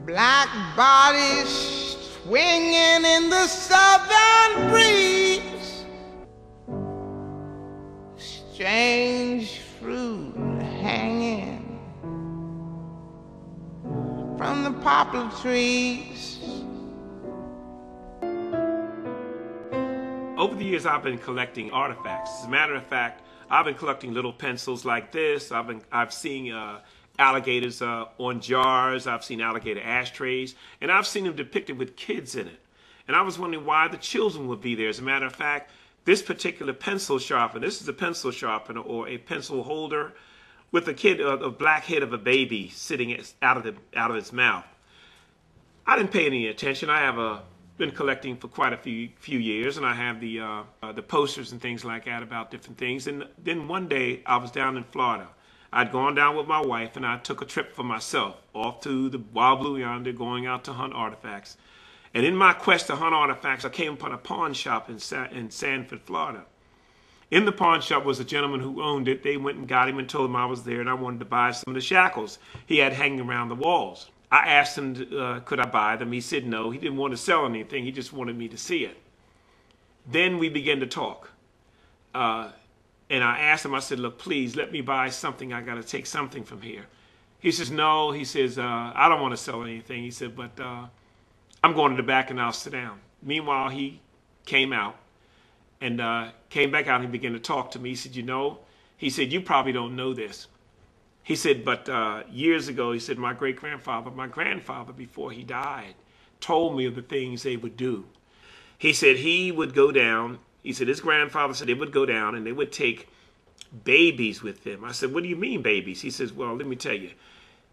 Black bodies swinging in the southern breeze, strange fruit hanging from the poplar trees. Over the years, I've been collecting artifacts. As a matter of fact, I've been collecting little pencils like this. I've seen alligators on jars. I've seen alligator ashtrays, and I've seen them depicted with kids in it. And I was wondering why the children would be there. As a matter of fact, this particular pencil sharpener, this is a pencil sharpener or a pencil holder with a kid, a black head of a baby sitting out of its mouth. I didn't pay any attention. I have been collecting for quite a few years, and I have the posters and things like that about different things. And then one day I was down in Florida. I'd gone down with my wife, and I took a trip for myself off to the Wild Blue Yonder, going out to hunt artifacts. And in my quest to hunt artifacts, I came upon a pawn shop in Sanford, Florida. In the pawn shop was a gentleman who owned it. They went and got him and told him I was there, and I wanted to buy some of the shackles he had hanging around the walls. I asked him, could I buy them? He said no. He didn't want to sell anything. He just wanted me to see it. Then we began to talk. And I asked him, I said, look, please let me buy something. I got to take something from here. He says, no. He says, I don't want to sell anything. He said, but I'm going to the back and I'll sit down. Meanwhile, he came out and came back out and he began to talk to me. He said, you know, he said, you probably don't know this. He said, but years ago, he said, my grandfather, before he died, told me of the things they would do. He said he would go down. He said his grandfather said they would go down and they would take babies with them. I said, what do you mean babies? He says, well, let me tell you.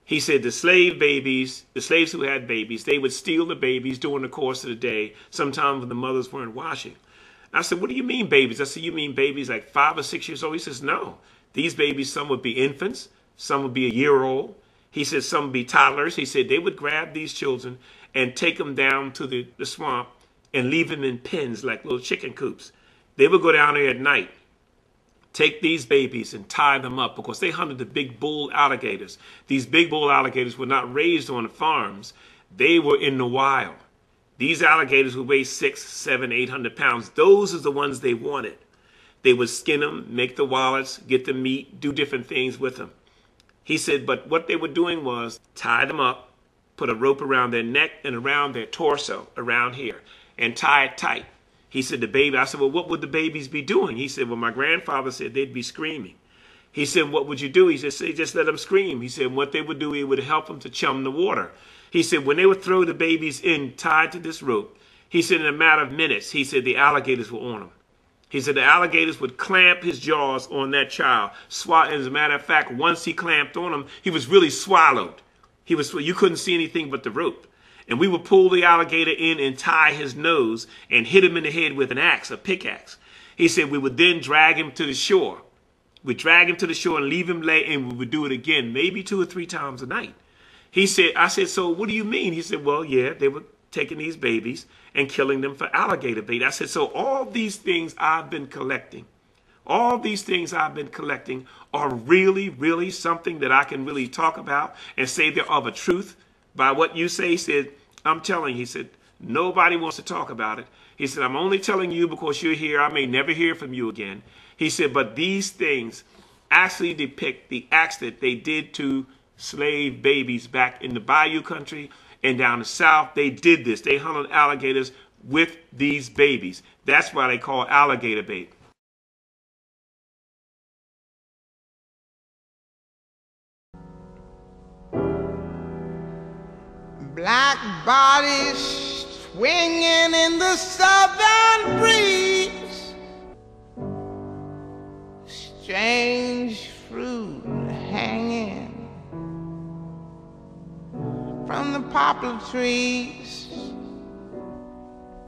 He said the slave babies, the slaves who had babies, they would steal the babies during the course of the day, sometimes when the mothers weren't washing. I said, what do you mean babies? I said, you mean babies like 5 or 6 years old? He says, no. These babies, some would be infants. Some would be a year old. He said some would be toddlers. He said they would grab these children and take them down to the swamp and leave them in pens like little chicken coops. They would go down there at night, take these babies and tie them up because they hunted the big bull alligators. These big bull alligators were not raised on farms. They were in the wild. These alligators would weigh 600, 700, 800 pounds. Those are the ones they wanted. They would skin them, make the wallets, get the meat, do different things with them. He said, but what they were doing was tie them up, put a rope around their neck and around their torso, around here, and tie it tight. He said, the baby, I said, well, what would the babies be doing? He said, well, my grandfather said they'd be screaming. He said, what would you do? He said, just let them scream. He said, what they would do, it would help them to chum the water. He said, when they would throw the babies in tied to this rope, he said, in a matter of minutes, he said, the alligators were on them. He said the alligators would clamp his jaws on that child. As a matter of fact, once he clamped on him, he was really swallowed. You couldn't see anything but the rope. And we would pull the alligator in and tie his nose and hit him in the head with an axe, a pickaxe. He said we would then drag him to the shore. We'd drag him to the shore and leave him lay, and we would do it again, maybe 2 or 3 times a night. He said, I said, so what do you mean? He said, well, yeah, they were taking these babies and killing them for alligator bait. I said, so all these things I've been collecting, all these things I've been collecting are really, really something that I can really talk about and say they're of a truth by what you say. He said, I'm telling you, he said, nobody wants to talk about it. He said, I'm only telling you because you're here. I may never hear from you again. He said, but these things actually depict the acts that they did to slave babies back in the Bayou country. And down the south, they did this. They hunted alligators with these babies. That's why they call alligator bait. Black bodies swinging in the southern breeze, strange fruit hanging from the poplar trees.